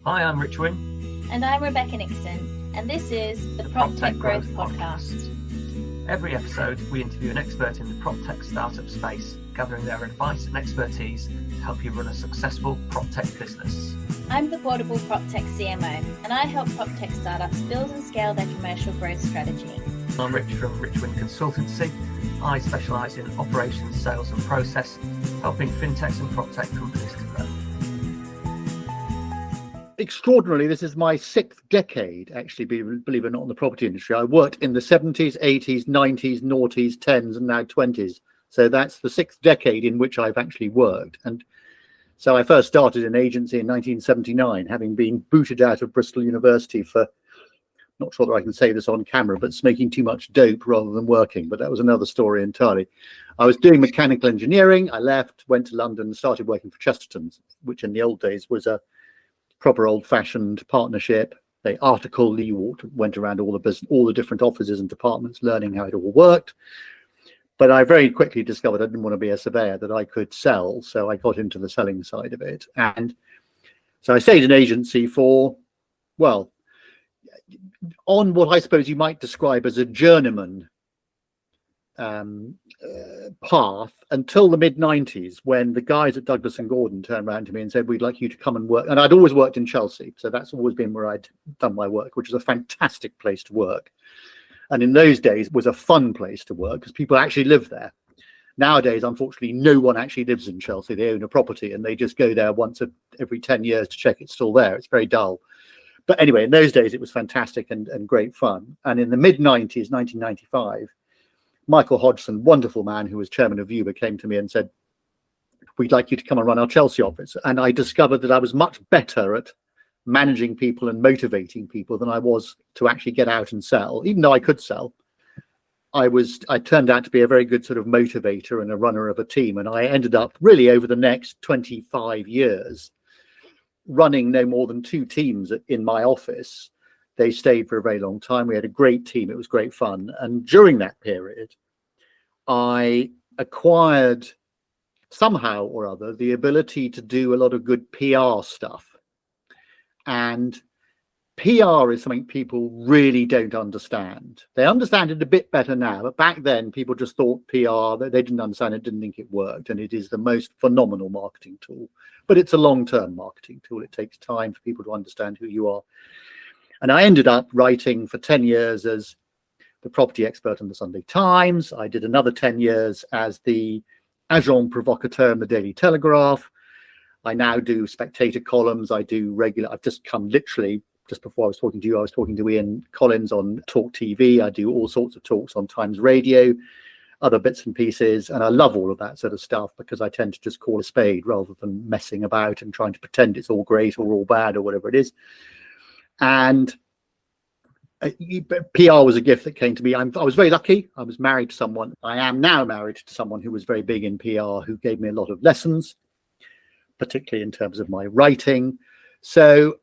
Hi, I'm Rich Wynn. And I'm Rebecca Nixon, and this is the PropTech Growth Podcast. Every episode, we interview an expert in the PropTech startup space, gathering their advice and expertise to help you run a successful PropTech business. I'm the Portable PropTech CMO, and I help PropTech startups build and scale their commercial growth strategy. I'm Rich from Rich Wynn Consultancy. I specialise in operations, sales and process, helping fintechs and PropTech companies to grow. Extraordinarily, this is my sixth decade, actually, believe it or not, in the property industry. I worked in the 70s, 80s, 90s, noughties, 10s, and now 20s. So that's the sixth decade in which I've actually worked. And so I first started an agency in 1979, having been booted out of Bristol University for, not sure that I can say this on camera, but smoking too much dope rather than working. But that was another story entirely. I was doing mechanical engineering. I left, went to London, started working for Chesterton's, which in the old days was a proper old-fashioned partnership. They articled, you went around all the different offices and departments, learning how it all worked. But I very quickly discovered I didn't want to be a surveyor, that I could sell. So I got into the selling side of it. And so I stayed in agency for, well, on what I suppose you might describe as a journeyman path until the mid-90s, when the guys at Douglas and Gordon turned around to me and said, we'd like you to come and work. And I'd always worked in Chelsea, so that's always been where I'd done my work, which is a fantastic place to work. And in those days, it was a fun place to work because people actually lived there. Nowadays, unfortunately, no one actually lives in Chelsea. They own a property and they just go there once every 10 years to check it's still there. It's very dull. But anyway, in those days, it was fantastic and great fun. And in the mid-90s, 1995, Michael Hodgson, wonderful man who was chairman of Viewber, came to me and said, we'd like you to come and run our Chelsea office. And I discovered that I was much better at managing people and motivating people than I was to actually get out and sell. Even though I could sell, I turned out to be a very good sort of motivator and a runner of a team. And I ended up really over the next 25 years running no more than 2 teams in my office. They stayed for a very long time. We had a great team. It was great fun. And during that period, I acquired somehow or other the ability to do a lot of good PR stuff. And PR is something people really don't understand. They understand it a bit better now, but back then people just thought PR, they didn't understand it, didn't think it worked. And it is the most phenomenal marketing tool. But it's a long-term marketing tool. It takes time for people to understand who you are. And I ended up writing for 10 years as the property expert in the Sunday Times. I did another 10 years as the agent provocateur in the Daily Telegraph. I now do spectator columns. I've just come literally, just before I was talking to you, I was talking to Ian Collins on Talk TV. I do all sorts of talks on Times Radio, other bits and pieces. And I love all of that sort of stuff because I tend to just call a spade rather than messing about and trying to pretend it's all great or all bad or whatever it is. And PR was a gift that came to me. I was very lucky. I was married to someone. I am now married to someone who was very big in PR, who gave me a lot of lessons, particularly in terms of my writing. So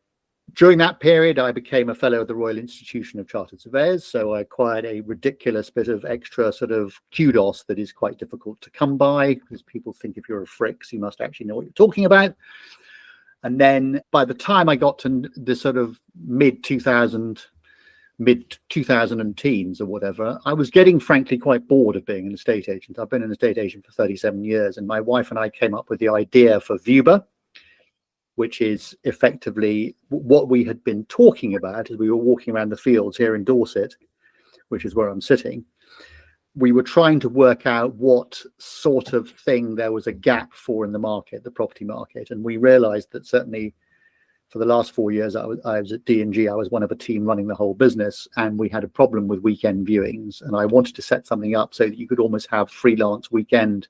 during that period, I became a fellow of the Royal Institution of Chartered Surveyors. So I acquired a ridiculous bit of extra sort of kudos that is quite difficult to come by, because people think if you're a FRICS, you must actually know what you're talking about. And then by the time I got to the sort of mid-2000 teens or whatever, I was getting frankly quite bored of being an estate agent. I've been an estate agent for 37 years, and my wife and I came up with the idea for Viewber, which is effectively what we had been talking about as we were walking around the fields here in Dorset, which is where I'm sitting. We were trying to work out what sort of thing there was a gap for in the market, the property market. And we realized that certainly for the last 4 years, I was at D&G. I was one of a team running the whole business, and we had a problem with weekend viewings. And I wanted to set something up so that you could almost have freelance weekend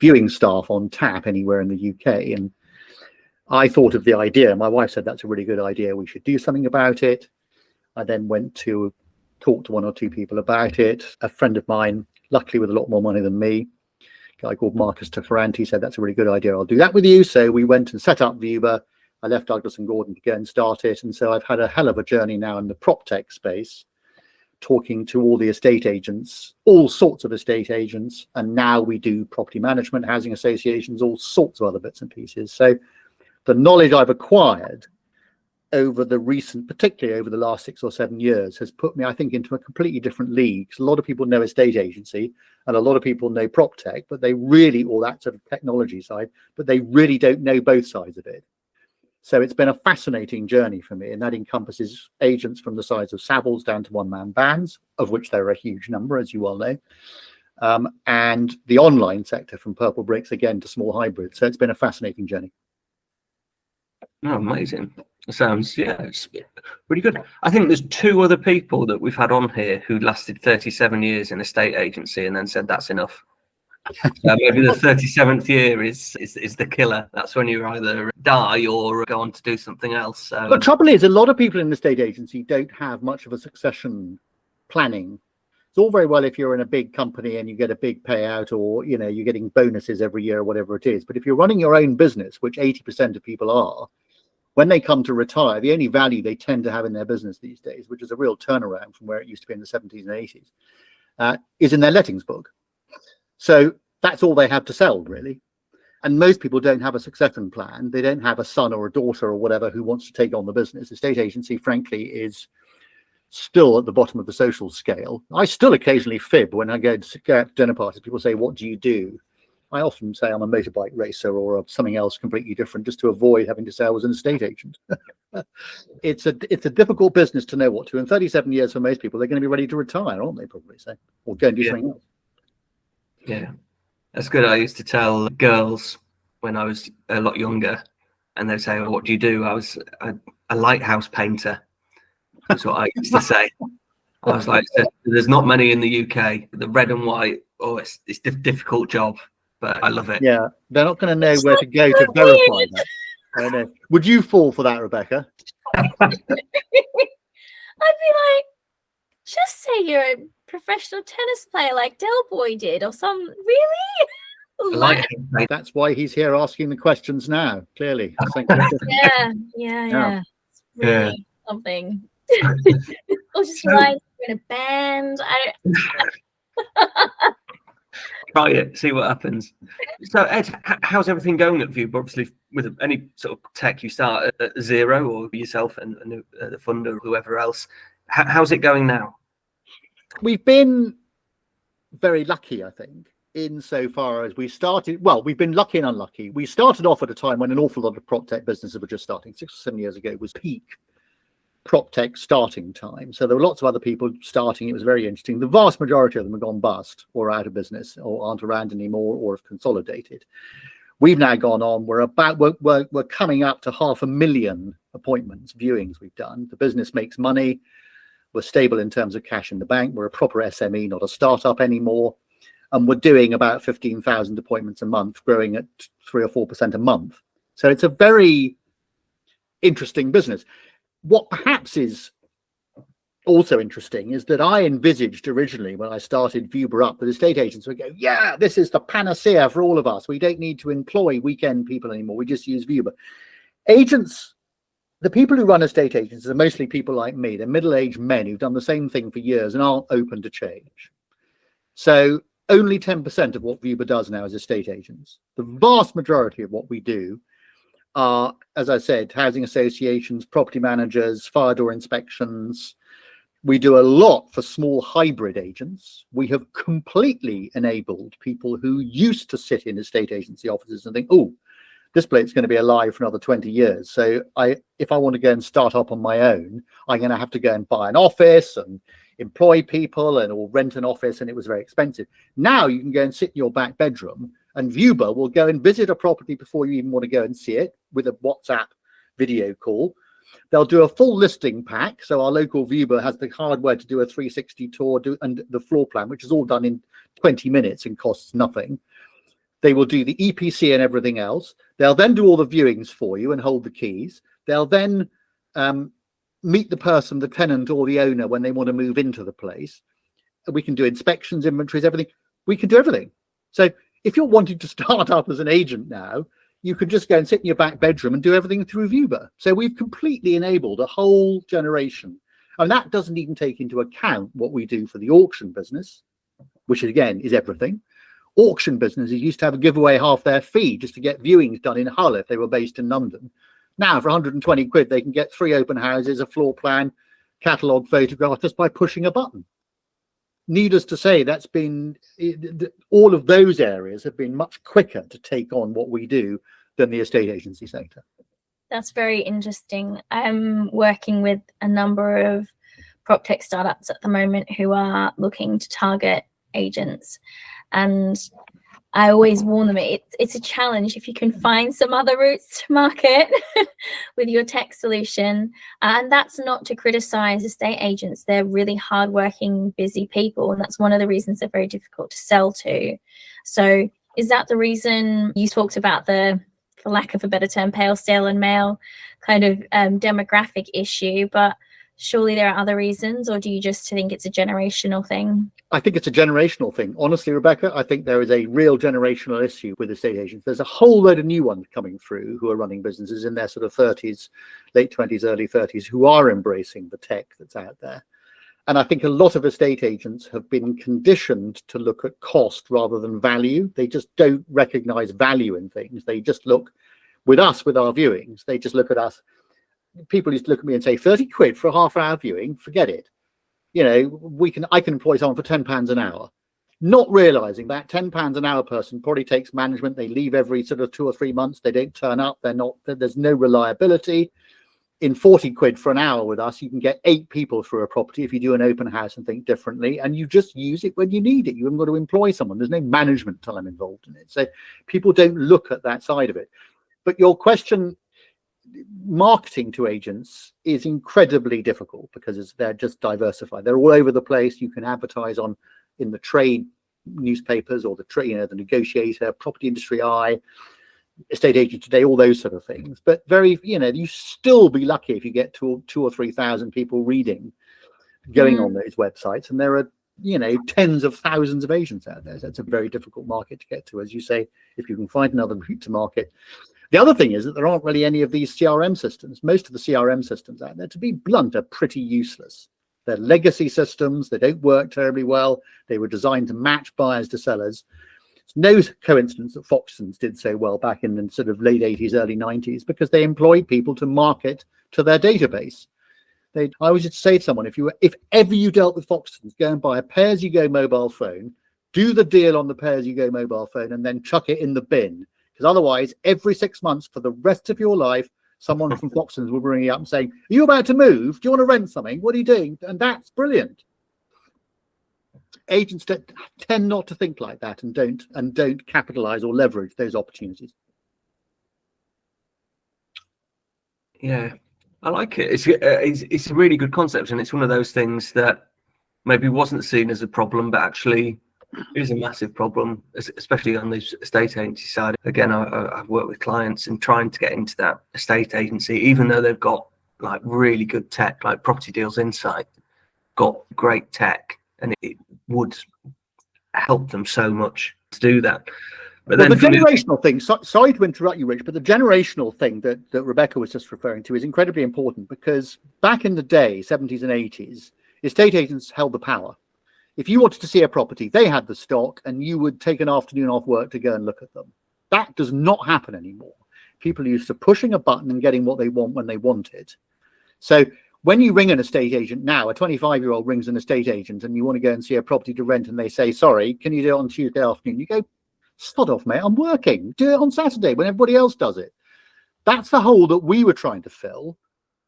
viewing staff on tap anywhere in the UK. And I thought of the idea. My wife said, that's a really good idea. We should do something about it. I then went to talk to 1 or 2 people about it. A friend of mine, luckily with a lot more money than me, a guy called Marcus Teferranti, said, that's a really good idea. I'll do that with you. So we went and set up Viewber. I left Douglas and Gordon to go and start it. And so I've had a hell of a journey now in the PropTech space, talking to all the estate agents, all sorts of estate agents. And now we do property management, housing associations, all sorts of other bits and pieces. So the knowledge I've acquired over the recent, particularly over the last 6 or 7 years, has put me, I think, into a completely different league. A lot of people know estate agency and a lot of people know PropTech, but they really, or that sort of technology side, but they really don't know both sides of it. So it's been a fascinating journey for me, and that encompasses agents from the size of Savills down to one-man bands, of which there are a huge number, as you well know, and the online sector from purple bricks again to small hybrids. So it's been a fascinating journey. Oh, amazing. Sounds, yeah, it's really good. I think there's 2 other people that we've had on here who lasted 37 years in a estate agency and then said that's enough. Maybe the 37th year is the killer. That's when you either die or go on to do something else. The trouble is, a lot of people in the estate agency don't have much of a succession planning. It's all very well if you're in a big company and you get a big payout, or you know, you're getting bonuses every year or whatever it is. But if you're running your own business, which 80% of people are, when they come to retire, the only value they tend to have in their business these days, which is a real turnaround from where it used to be in the 70s and 80s, is in their lettings book. So that's all they have to sell, really. And most people don't have a succession plan. They don't have a son or a daughter or whatever who wants to take on the business. Estate agency, frankly, is still at the bottom of the social scale. I still occasionally fib when I go to dinner parties. People say, "What do you do?" I often say I'm a motorbike racer or something else completely different, just to avoid having to say I was an estate agent. It's a difficult business to know what to. In 37 years for most people, they're going to be ready to retire, aren't they? Probably so, or go and do something else. Yeah, that's good. I used to tell girls when I was a lot younger, and they'd say, "What do you do?" I was a lighthouse painter. That's what I used to say. I was like, "There's not many in the UK. The red and white. Oh, it's a difficult job, but I love it." Yeah, they're not going to know where to go to verify that. I know. Would you fall for that, Rebecca? I'd be like, just say you're a professional tennis player like Del Boy did, or some really. Like That's why he's here asking the questions now. Clearly, yeah. It's really something. Or just like in a band. Try it, see what happens. So, Ed, how's everything going at Viewber? Obviously, with any sort of tech, you start at 0, or yourself and the fund or whoever else. How's it going now? We've been very lucky, I think, insofar as we started. Well, we've been lucky and unlucky. We started off at a time when an awful lot of PropTech businesses were just starting. 6 or 7 years ago was peak PropTech starting time. So there were lots of other people starting. It was very interesting. The vast majority of them have gone bust or out of business or aren't around anymore or have consolidated. We've now gone on. We're coming up to 500,000 appointments, viewings we've done. The business makes money. We're stable in terms of cash in the bank. We're a proper SME, not a startup anymore. And we're doing about 15,000 appointments a month, growing at 3 or 4% a month. So it's a very interesting business. What perhaps is also interesting is that I envisaged originally when I started Viewber up that estate agents would go, "Yeah, this is the panacea for all of us. We don't need to employ weekend people anymore. We just use Viewber." Agents, the people who run estate agents are mostly people like me. They're middle-aged men who've done the same thing for years and aren't open to change. So only 10% of what Viewber does now is estate agents. The vast majority of what we do are, as I said, housing associations, property managers, fire door inspections. We do a lot for small hybrid agents. We have completely enabled people who used to sit in estate agency offices and think, "Oh, this place going to be alive for another 20 years. So if I want to go and start up on my own, I'm going to have to go and buy an office and employ people or rent an office." And it was very expensive. Now you can go and sit in your back bedroom and Viewber will go and visit a property before you even want to go and see it with a WhatsApp video call. They'll do a full listing pack. So our local Viewber has the hardware to do a 360 tour and the floor plan, which is all done in 20 minutes and costs nothing. They will do the EPC and everything else. They'll then do all the viewings for you and hold the keys. They'll then meet the person, the tenant or the owner when they want to move into the place. We can do inspections, inventories, everything. We can do everything. So if you're wanting to start up as an agent now, you can just go and sit in your back bedroom and do everything through Viewber. So we've completely enabled a whole generation. And that doesn't even take into account what we do for the auction business, which again is everything. Auction businesses used to have a giveaway half their fee just to get viewings done in Hull if they were based in London. Now for 120 quid, they can get 3 open houses, a floor plan, catalogue photograph just by pushing a button. Needless to say, that's been, all of those areas have been much quicker to take on what we do than the estate agency sector. That's very interesting. I'm working with a number of PropTech startups at the moment who are looking to target agents. And I always warn them, it's a challenge if you can find some other routes to market with your tech solution. And that's not to criticize estate agents. They're really hardworking, busy people. And that's one of the reasons they're very difficult to sell to. So is that the reason you talked about the, for lack of a better term, pale, stale and male kind of demographic issue? But surely there are other reasons, or do you just think it's a generational thing? I think it's a generational thing. Honestly, Rebecca, I think there is a real generational issue with estate agents. There's a whole load of new ones coming through who are running businesses in their sort of 30s, late 20s, early 30s, who are embracing the tech that's out there. And I think a lot of estate agents have been conditioned to look at cost rather than value. They just don't recognize value in things. They just look, with us, with our viewings, they just look at us. People used to look at me and say, 30 quid for a half-hour viewing, forget it. You know, I can employ someone for £10 an hour, not realizing that £10 an hour person probably takes management. They leave every sort of 2 or 3 months. They don't turn up. There's no reliability. In 40 quid for an hour with us, you can get 8 people through a property if you do an open house and think differently, and you just use it when you need it. You haven't got to employ someone. There's no management time involved in it. So people don't look at that side of it. But your question, marketing to agents is incredibly difficult because they're just diversified. They're all over the place. You can advertise in the trade newspapers or the Negotiator, Property Industry Eye, Estate Agent Today, all those sort of things. But you still be lucky if you get 2 or 3,000 people reading, going on those websites, and there are tens of thousands of agents out there. So it's a very difficult market to get to, as you say, if you can find another route to market. The other thing is that there aren't really any of these CRM systems. Most of the CRM systems out there, to be blunt, are pretty useless. They're legacy systems. They don't work terribly well. They were designed to match buyers to sellers. It's no coincidence that Foxtons did so well back in the sort of late 80s, early 90s, because they employed people to market to their database. I always used to say to someone, if ever you dealt with Foxtons, go and buy a pay-as-you-go mobile phone, do the deal on the pay-as-you-go mobile phone, and then chuck it in the bin. Because otherwise, every 6 months for the rest of your life, someone from Foxtons will bring you up and saying, "Are you about to move? Do you want to rent something? What are you doing?" And that's brilliant. Agents tend not to think like that and don't capitalize or leverage those opportunities. Yeah, I like it. It's a really good concept, and it's one of those things that maybe wasn't seen as a problem, but actually is a massive problem, especially on the estate agency side. Again, I've worked with clients and trying to get into that estate agency, even though they've got like really good tech, like Property Deals Insight, got great tech, and it would help them so much to do that. But then the generational thing, sorry to interrupt you, Rich, but the generational thing that Rebecca was just referring to is incredibly important, because back in the day, 70s and 80s, estate agents held the power. If you wanted to see a property, they had the stock, and you would take an afternoon off work to go and look at them. That does not happen anymore. People are used to pushing a button and getting what they want when they want it. So when you ring an estate agent now, a 25-year-old rings an estate agent and you want to go and see a property to rent, and they say, "Sorry, can you do it on Tuesday afternoon?" You go, "Sod off, mate, I'm working. Do it on Saturday when everybody else does it." That's the hole that we were trying to fill.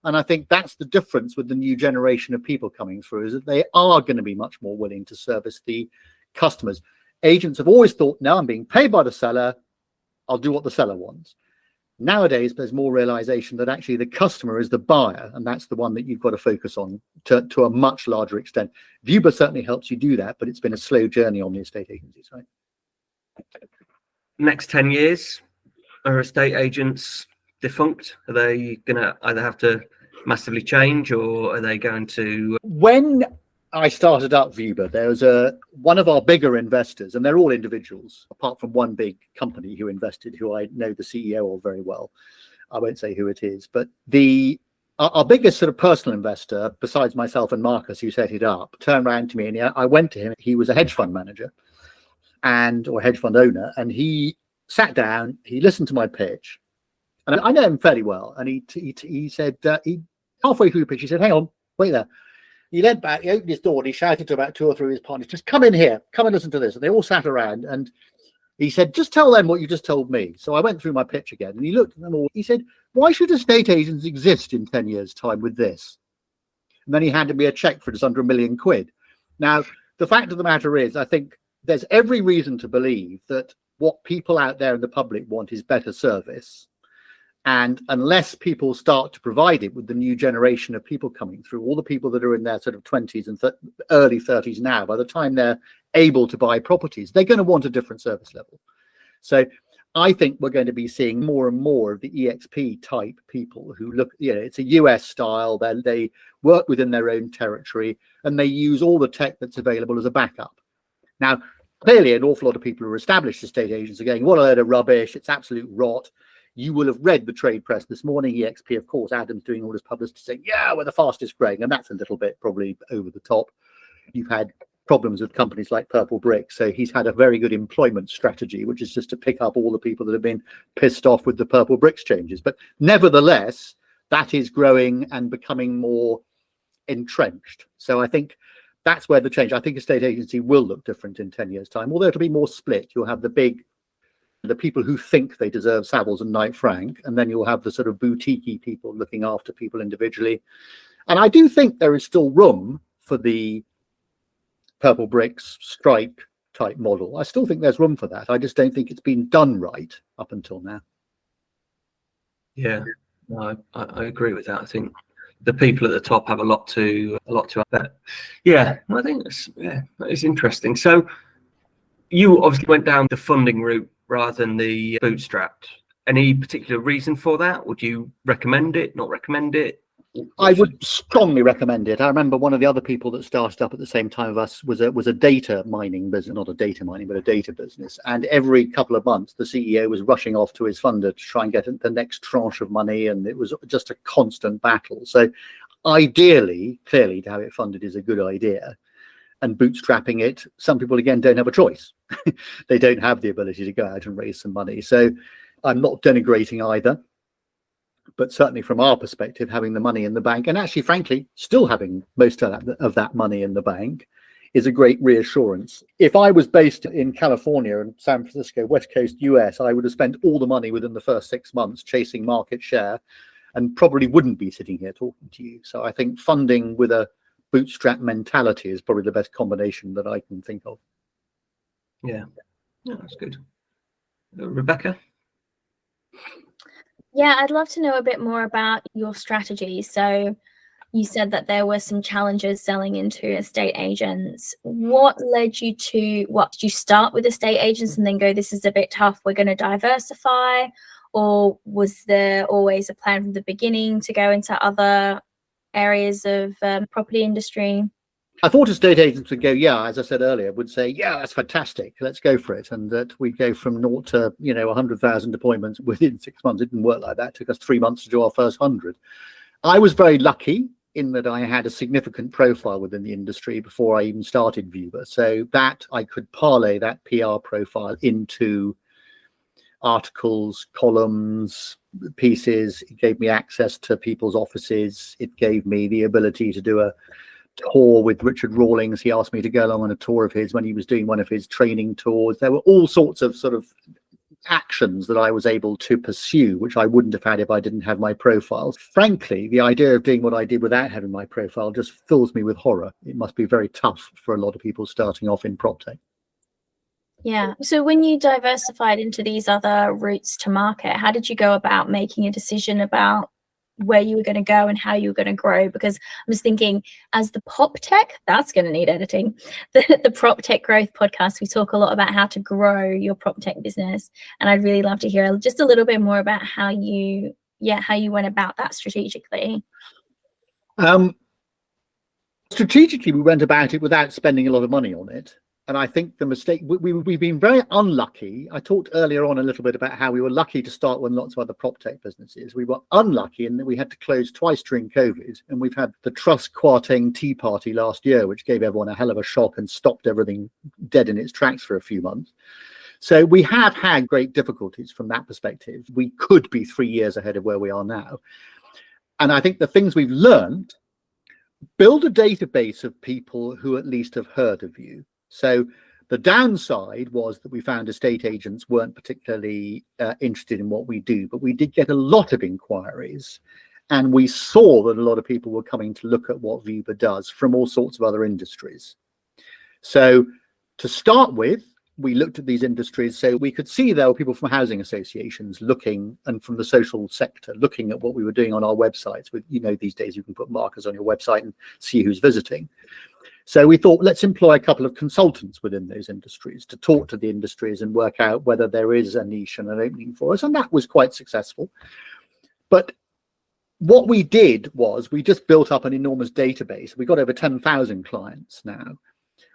And I think that's the difference with the new generation of people coming through, is that they are going to be much more willing to service the customers. Agents have always thought, "No, I'm being paid by the seller. I'll do what the seller wants." Nowadays, there's more realization that actually the customer is the buyer, and that's the one that you've got to focus on to a much larger extent. Viewber certainly helps you do that, but it's been a slow journey on the estate agencies, right? Next 10 years, are estate agents defunct? Are they going to either have to massively change, or are they going to... When I started up Viewber, there was one of our bigger investors, and they're all individuals, apart from one big company who invested, who I know the CEO of very well. I won't say who it is, but our biggest sort of personal investor, besides myself and Marcus, who set it up, turned around to me, and I went to him. He was a hedge fund manager or hedge fund owner, and he sat down, he listened to my pitch, And I know him fairly well. And he said, halfway through the pitch, he said, hang on, wait there. He leant back, he opened his door, and he shouted to about 2 or 3 of his partners, just come in here, come and listen to this. And they all sat around, and he said, just tell them what you just told me. So I went through my pitch again, and he looked at them all. He said, why should estate agents exist in 10 years' time with this? And then he handed me a check for just under £1 million. Now, the fact of the matter is, I think there's every reason to believe that what people out there in the public want is better service. And unless people start to provide it with the new generation of people coming through, all the people that are in their sort of 20s and early 30s now, by the time they're able to buy properties, they're going to want a different service level. So I think we're going to be seeing more and more of the EXP type people who look, it's a US style, they work within their own territory, and they use all the tech that's available as a backup. Now, clearly, an awful lot of people who are established estate agents are going, what a load of rubbish, it's absolute rot. You will have read the trade press this morning. EXP, of course, Adam's doing all his publicity saying, yeah, we're the fastest growing. And that's a little bit probably over the top. You've had problems with companies like Purple Bricks. So he's had a very good employment strategy, which is just to pick up all the people that have been pissed off with the Purple Bricks changes. But nevertheless, that is growing and becoming more entrenched. So I think that's where the change. I think estate agency will look different in 10 years' time, although it'll be more split. You'll have the people who think they deserve Savills and Knight Frank, and then you'll have the sort of boutique-y people looking after people individually. And I do think there is still room for the Purple Bricks Stripe type model. I still think there's room for that. I just don't think it's been done right up until now. Yeah, no, I agree with that. I think the people at the top have a lot to add there. Yeah, I think it's interesting. So you obviously went down the funding route rather than the bootstrapped. Any particular reason for that? Would you recommend it, not recommend it? I would strongly recommend it. I remember one of the other people that started up at the same time of us was a data mining business, not a data mining, but a data business. And every couple of months, the CEO was rushing off to his funder to try and get the next tranche of money. And it was just a constant battle. So ideally, clearly, to have it funded is a good idea. And bootstrapping it, some people, again, don't have a choice. They don't have the ability to go out and raise some money. So I'm not denigrating either. But certainly from our perspective, having the money in the bank, and actually, frankly, still having most of that money in the bank is a great reassurance. If I was based in California and San Francisco, West Coast US, I would have spent all the money within the first 6 months chasing market share and probably wouldn't be sitting here talking to you. So I think funding with a bootstrap mentality is probably the best combination that I can think of. Yeah, that's good. Rebecca? Yeah, I'd love to know a bit more about your strategy. So you said that there were some challenges selling into estate agents. What led you to, did you start with estate agents and then go, this is a bit tough, we're going to diversify? Or was there always a plan from the beginning to go into other areas of property industry? I thought estate agents would go, yeah, as I said earlier, would say, yeah, that's fantastic, let's go for it. And that we go from 0 to 100,000 appointments within 6 months. It didn't work like that. It took us 3 months to do our first 100. I was very lucky in that I had a significant profile within the industry before I even started Viewber, so that I could parlay that PR profile into articles, columns, pieces. It gave me access to people's offices. It gave me the ability to do a tour with Richard Rawlings. He asked me to go along on a tour of his when he was doing one of his training tours. There were all sorts of sort of actions that I was able to pursue, which I wouldn't have had if I didn't have my profile. Frankly, the idea of doing what I did without having my profile just fills me with horror. It must be very tough for a lot of people starting off in PropTech. Yeah. So when you diversified into these other routes to market, how did you go about making a decision about where you were going to go and how you were going to grow? Because I'm just thinking, as the PropTech, that's going to need editing. The PropTech Growth podcast, we talk a lot about how to grow your PropTech business, and I'd really love to hear just a little bit more about how you went about that strategically. Strategically, we went about it without spending a lot of money on it. And I think the mistake, we've been very unlucky. I talked earlier on a little bit about how we were lucky to start when lots of other PropTech businesses. We were unlucky in that we had to close twice during COVID. And we've had the Truss Kwarteng Tea Party last year, which gave everyone a hell of a shock and stopped everything dead in its tracks for a few months. So we have had great difficulties from that perspective. We could be 3 years ahead of where we are now. And I think the things we've learned, build a database of people who at least have heard of you. So the downside was that we found estate agents weren't particularly interested in what we do, but we did get a lot of inquiries. And we saw that a lot of people were coming to look at what Viewber does from all sorts of other industries. So to start with, we looked at these industries, so we could see there were people from housing associations looking, and from the social sector looking at what we were doing on our websites. With, you know, these days you can put markers on your website and see who's visiting. So we thought, let's employ a couple of consultants within those industries to talk to the industries and work out whether there is a niche and an opening for us. And that was quite successful. But what we did was we just built up an enormous database. We've got over 10,000 clients now,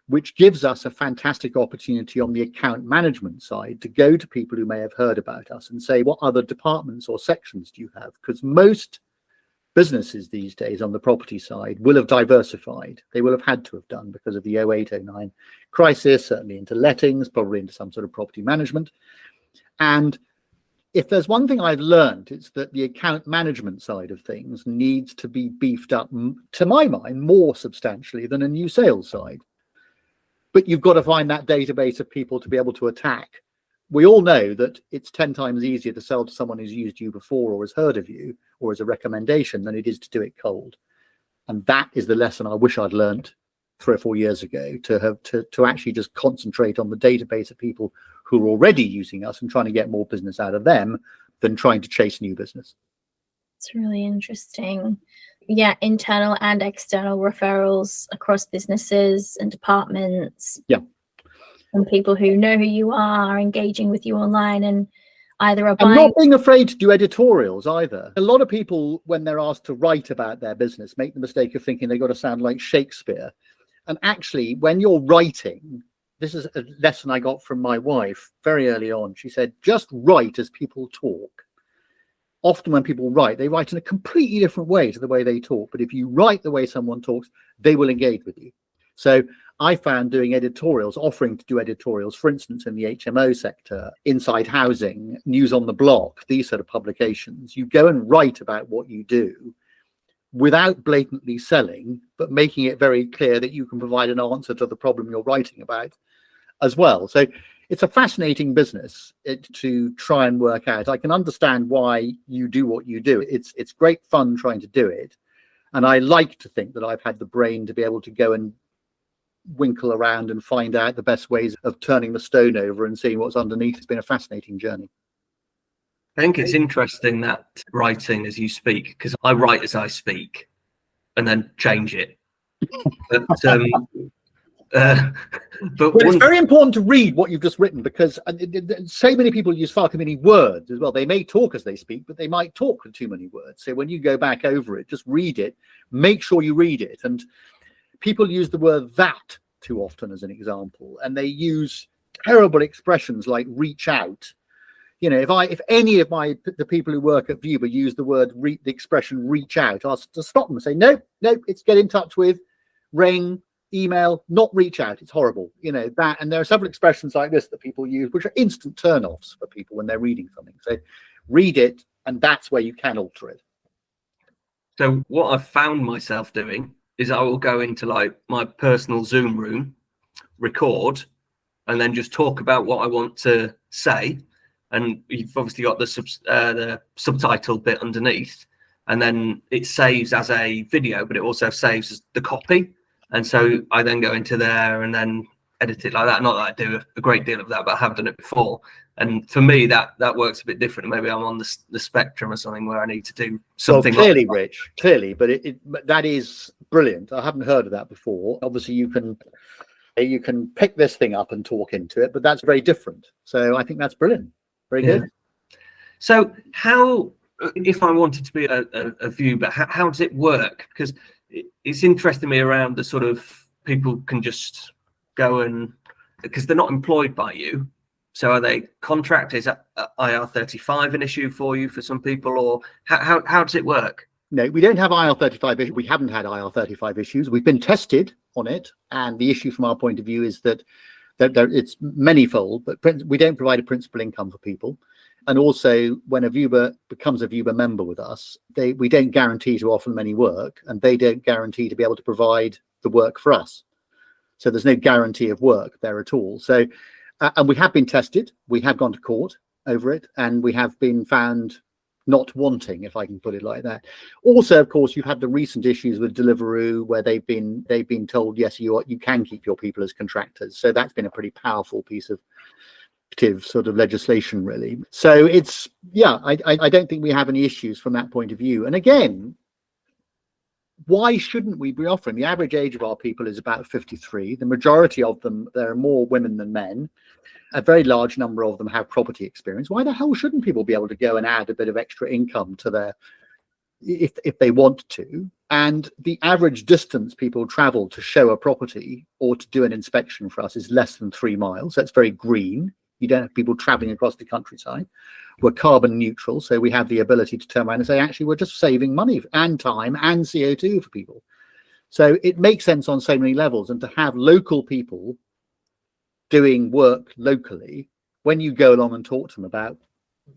which gives us a fantastic opportunity on the account management side to go to people who may have heard about us and say, what other departments or sections do you have? Because most businesses these days on the property side will have diversified. They will have had to have done because of the 08-09 crisis, certainly into lettings, probably into some sort of property management. And if there's one thing I've learned, it's that the account management side of things needs to be beefed up, to my mind, more substantially than a new sales side. But you've got to find that database of people to be able to attack. We all know that it's 10 times easier to sell to someone who's used you before or has heard of you or as a recommendation than it is to do it cold. And that is the lesson I wish I'd learned 3 or 4 years ago, to actually just concentrate on the database of people who are already using us and trying to get more business out of them than trying to chase new business. It's really interesting. Yeah, internal and external referrals across businesses and departments. Yeah. And people who know who you are engaging with you online and either are And buying. not being afraid to do editorials either. A lot of people, when they're asked to write about their business, make the mistake of thinking they've got to sound like Shakespeare. And actually, when you're writing, this is a lesson I got from my wife very early on. She said, just write as people talk. Often when people write, they write in a completely different way to the way they talk. But if you write the way someone talks, they will engage with you. So I found doing editorials, offering to do editorials, for instance, in the HMO sector, Inside Housing, News on the Block, these sort of publications, you go and write about what you do without blatantly selling, but making it very clear that you can provide an answer to the problem you're writing about as well. So it's a fascinating business to try and work out. I can understand why you do what you do. It's great fun trying to do it. And I like to think that I've had the brain to be able to go and winkle around and find out the best ways of turning the stone over and seeing what's underneath. It's been a fascinating journey. I think it's interesting that writing as you speak, because I write as I speak and then change it. But it's very important to read what you've just written, because so many people use far too many words as well. They may talk as they speak, but they might talk with too many words. So when you go back over it, just read it, make sure you read it. And people use the word that too often as an example, and they use terrible expressions like reach out. You know, if any of the people who work at Viewber use the expression reach out, I'll just stop them and say, no, it's get in touch with, ring, email, not reach out. It's horrible. You know, that, and there are several expressions like this that people use, which are instant turn-offs for people when they're reading something. So read it, and that's where you can alter it. So what I've found myself doing is I will go into like my personal Zoom room, record, and then just talk about what I want to say. And you've obviously got the subtitle bit underneath, and then it saves as a video, but it also saves as the copy. And so I then go into there and then edit it like that. Not that I do a great deal of that, but I have done it before. And for me, that works a bit different. Maybe I'm on the spectrum or something where I need to do something. Well, clearly, like Rich, clearly, but that is brilliant. I haven't heard of that before. Obviously, you can pick this thing up and talk into it, but that's very different. So I think that's brilliant. Very good. So how, if I wanted to be a Viewber, how does it work? Because it's interesting me around the sort of people can just go and, because they're not employed by you. So are they contractors? Is that IR35 an issue for you for some people, or how does it work? No, we don't have IR35 issues. We haven't had IR35 issues. We've been tested on it. And the issue from our point of view is that It's manifold, but we don't provide a principal income for people. And also, when a Viewber becomes a Viewber member with us, we don't guarantee to offer them any work, and they don't guarantee to be able to provide the work for us. So there's no guarantee of work there at all. So, and we have been tested. We have gone to court over it, and we have been found not wanting, if I can put it like that. Also, of course, you've had the recent issues with Deliveroo, where they've been told, yes, you can keep your people as contractors. So that's been a pretty powerful piece of sort of legislation, really. So it's, yeah, I don't think we have any issues from that point of view. And again, why shouldn't we be offering? The average age of our people is about 53. The majority of them, there are more women than men. A very large number of them have property experience. Why the hell shouldn't people be able to go and add a bit of extra income to their, if they want to? And the average distance people travel to show a property or to do an inspection for us is less than 3 miles. That's very green. You don't have people traveling across the countryside. We're carbon neutral, so we have the ability to turn around and say, actually, we're just saving money and time and CO2 for people. So it makes sense on so many levels. And to have local people doing work locally, when you go along and talk to them about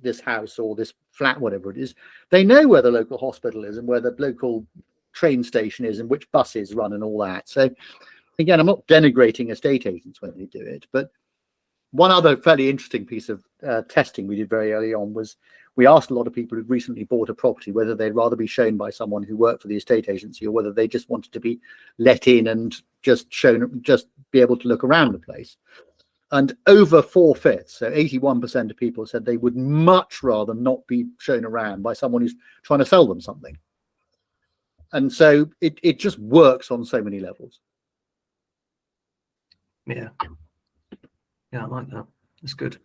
this house or this flat, whatever it is, they know where the local hospital is and where the local train station is and which buses run and all that. So again, I'm not denigrating estate agents when they do it, but one other fairly interesting piece of testing we did very early on was we asked a lot of people who'd recently bought a property whether they'd rather be shown by someone who worked for the estate agency or whether they just wanted to be let in and just be able to look around the place. And over 4/5, so 81% of people said they would much rather not be shown around by someone who's trying to sell them something. And so it just works on so many levels. Yeah. Yeah, I like that. That's good.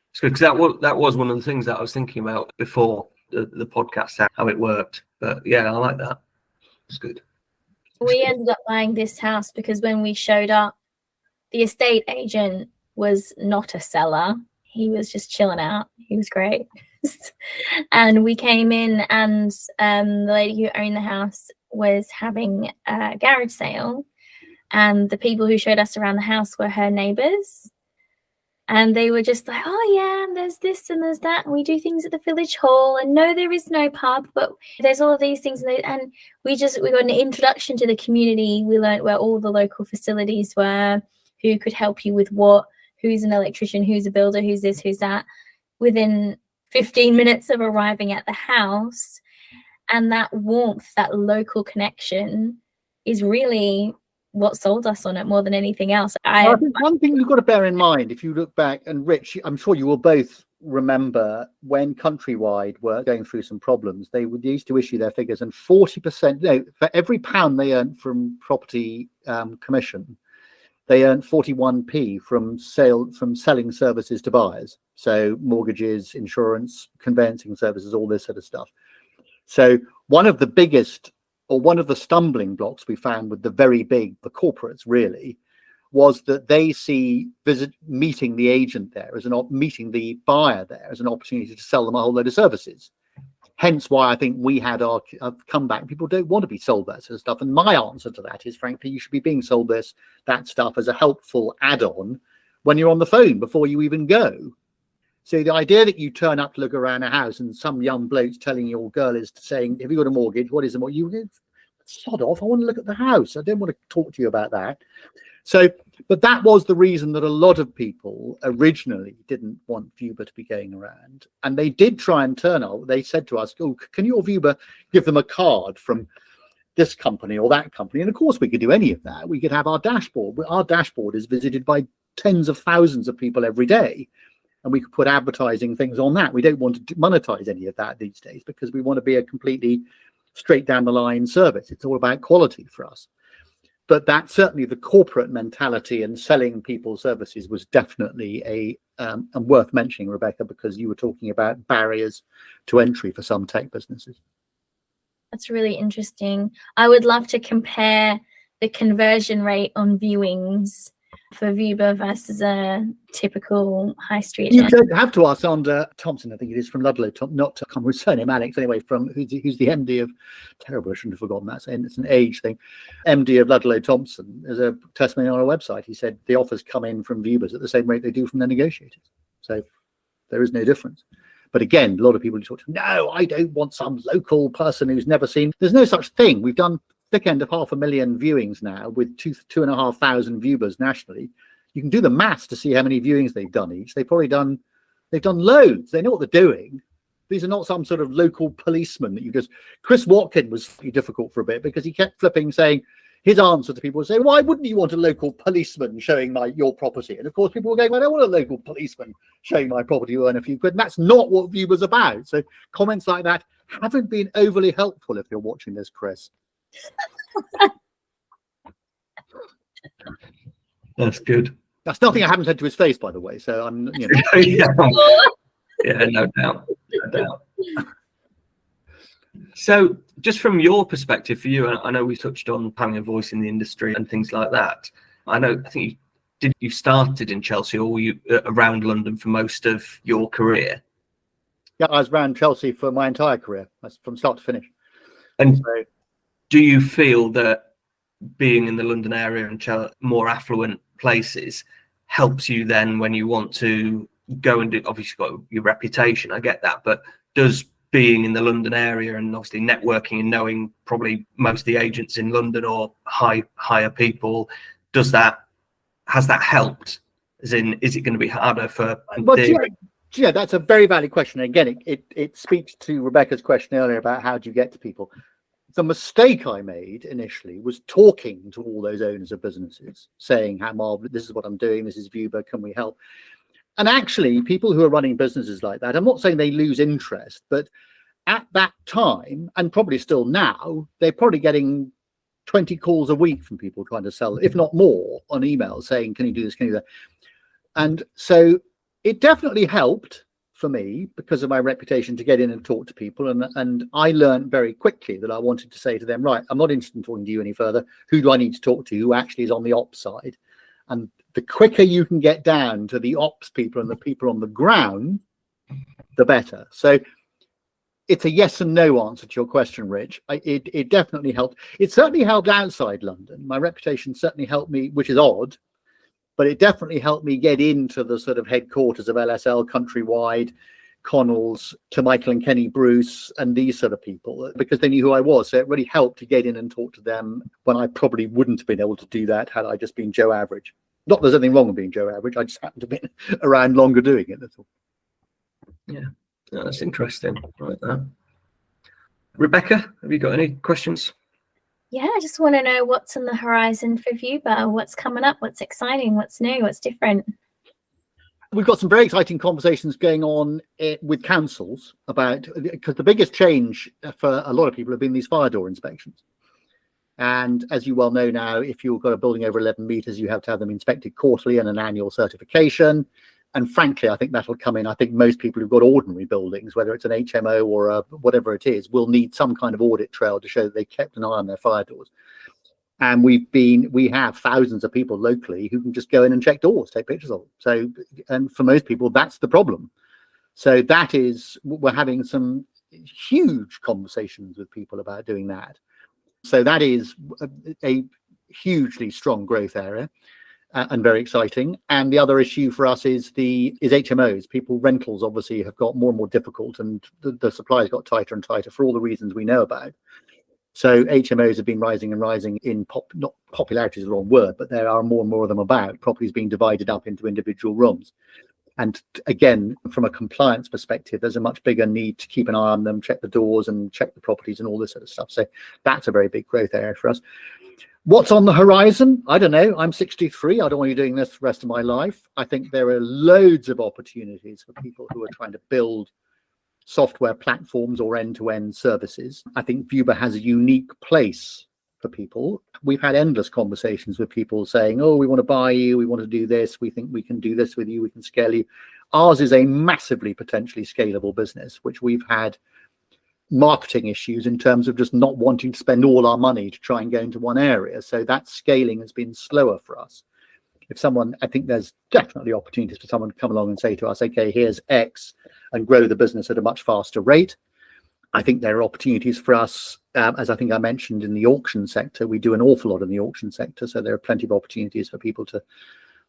It's good because that was one of the things that I was thinking about before the podcast, how it worked. But yeah, I like that. It's good. We ended up buying this house because when we showed up, the estate agent was not a seller. He was just chilling out. He was great. And we came in and the lady who owned the house was having a garage sale. And the people who showed us around the house were her neighbours. And they were just like, oh, yeah, and there's this and there's that. And we do things at the village hall. And no, there is no pub, but there's all of these things. And we got an introduction to the community. We learned where all the local facilities were, who could help you with what, who's an electrician, who's a builder, who's this, who's that, within 15 minutes of arriving at the house. And that warmth, that local connection is really what sold us on it more than anything else. I think one thing you've got to bear in mind, if you look back, and Rich, I'm sure you will both remember when Countrywide were going through some problems, they used to issue their figures, and 40%, for every pound they earned from property commission, they earned 41p from selling services to buyers. So mortgages, insurance, conveyancing services, all this sort of stuff. So one of the biggest, or one of the stumbling blocks we found with the corporates really, was that they see meeting the agent there as meeting the buyer there as an opportunity to sell them a whole load of services. Hence why I think we had our comeback. People don't want to be sold that sort of stuff. And my answer to that is, frankly, you should be being sold that stuff as a helpful add-on when you're on the phone before you even go. So the idea that you turn up to look around a house and some young bloke's telling your girl is saying, have you got a mortgage? What is it? What you sod off. I want to look at the house. I don't want to talk to you about that. So, but that was the reason that a lot of people originally didn't want Viewber to be going around. And they did try and turn out. They said to us, oh, can your Viewber give them a card from this company or that company? And of course we could do any of that. We could have our dashboard. Our dashboard is visited by tens of thousands of people every day. And we could put advertising things on that. We don't want to monetize any of that these days because we want to be a completely straight down the line service. It's all about quality for us. But that certainly the corporate mentality and selling people services was definitely and worth mentioning, Rebecca, because you were talking about barriers to entry for some tech businesses. That's really interesting. I would love to compare the conversion rate on viewings for Viewber versus a typical high street You agent? don't have to ask Sandra Thompson, I think it is, from Ludlow, not I can't remember his surname, Alex, anyway, from who's the MD of, terrible, I shouldn't have forgotten that, it's an age thing. MD of Ludlow Thompson, there's a testimony on our website. He said the offers come in from Viewbers at the same rate they do from the negotiators. So there is no difference. But again, a lot of people who talk to, no, I don't want some local person who's never seen. There's no such thing. We've done thick end of 500,000 viewings now with 2,500 viewers nationally. You can do the maths to see how many viewings they've done each. They've done loads. They know what they're doing. These are not some sort of local policeman that you just. Chris Watkin was difficult for a bit because he kept flipping, saying his answer to people was saying, why wouldn't you want a local policeman showing your property? And of course, people were going, well, I don't want a local policeman showing my property to earn a few quid. And that's not what Viewber's about. So comments like that haven't been overly helpful if you're watching this, Chris. That's good. That's nothing I haven't said to his face, by the way. So I'm, yeah, no doubt. No doubt. So, just from your perspective, for you, I know we touched on having a voice in the industry and things like that. I think you started in Chelsea, or were you around London for most of your career? Yeah, I was around Chelsea for my entire career, from start to finish. And so, do you feel that being in the London area and more affluent places helps you then when you want to go and do? Obviously, you've got your reputation, I get that, but does being in the London area and obviously networking and knowing probably most of the agents in London or higher people, has that helped? As in, is it going to be harder for? Well, yeah, that's a very valid question. Again, it speaks to Rebecca's question earlier about how do you get to people. The mistake I made initially was talking to all those owners of businesses, saying how marvelous, this is what I'm doing, this is Viewber, can we help? And actually, people who are running businesses like that, I'm not saying they lose interest, but at that time, and probably still now, they're probably getting 20 calls a week from people trying to sell, if not more, on email saying, can you do this, can you do that? And so it definitely helped for me because of my reputation to get in and talk to people. And I learned very quickly that I wanted to say to them, right, I'm not interested in talking to you any further. Who do I need to talk to who actually is on the ops side? And the quicker you can get down to the ops people and the people on the ground, the better. So it's a yes and no answer to your question, Rich. It definitely helped. It certainly helped outside London. My reputation certainly helped me, which is odd, but it definitely helped me get into the sort of headquarters of LSL countrywide, Connells, to Michael and Kenny Bruce and these sort of people, because they knew who I was. So it really helped to get in and talk to them when I probably wouldn't have been able to do that had I just been Joe Average. Not that there's anything wrong with being Joe Average. I just happened to be around longer doing it. That's all. Yeah, no, that's interesting. Right there. Rebecca, have you got any questions? Yeah, I just want to know what's on the horizon for Viewber. What's coming up? What's exciting? What's new? What's different? We've got some very exciting conversations going on with councils about, because the biggest change for a lot of people have been these fire door inspections. And as you well know now, if you've got a building over 11 meters, you have to have them inspected quarterly and an annual certification. And frankly, I think that'll come in. I think most people who've got ordinary buildings, whether it's an HMO or whatever it is, will need some kind of audit trail to show that they kept an eye on their fire doors. And we have thousands of people locally who can just go in and check doors, take pictures of them. So, and for most people, that's the problem. So that is, we're having some huge conversations with people about doing that. So that is a hugely strong growth area and very exciting. And the other issue for us is HMOs. People rentals obviously have got more and more difficult, and the supply has got tighter and tighter for all the reasons we know about. So HMOs have been rising and rising in not popularity is the wrong word, but there are more and more of them about. Properties being divided up into individual rooms. And again, from a compliance perspective, there's a much bigger need to keep an eye on them, check the doors and check the properties and all this sort of stuff. So that's a very big growth area for us. What's on the horizon? I don't know. I'm 63. I don't want to be doing this the rest of my life. I think there are loads of opportunities for people who are trying to build software platforms or end-to-end services. I think Viewber has a unique place for people. We've had endless conversations with people saying, oh, we want to buy you, we want to do this, we think we can do this with you, we can scale you. Ours is a massively potentially scalable business, which we've had marketing issues in terms of just not wanting to spend all our money to try and go into one area. So that scaling has been slower for us. If someone, I think there's definitely opportunities for someone to come along and say to us, okay, here's X, and grow the business at a much faster rate. I think there are opportunities for us, as I think I mentioned, in the auction sector. We do an awful lot in the auction sector, so there are plenty of opportunities for people to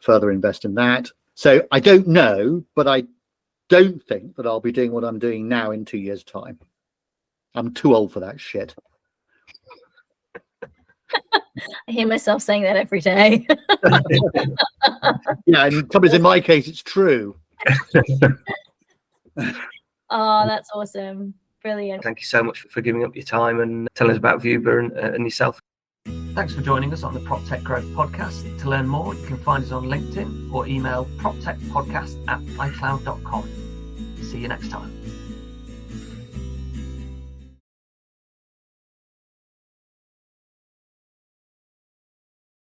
further invest in that. So I don't know, but I don't think that I'll be doing what I'm doing now in 2 years' time. I'm too old for that shit. I hear myself saying that every day. Yeah, and in my case, it's true. Oh, that's awesome. Brilliant. Thank you so much for giving up your time and telling us about Viewber and yourself. Thanks for joining us on the PropTech Growth Podcast. To learn more, you can find us on LinkedIn or email proptechpodcast@icloud.com. See you next time.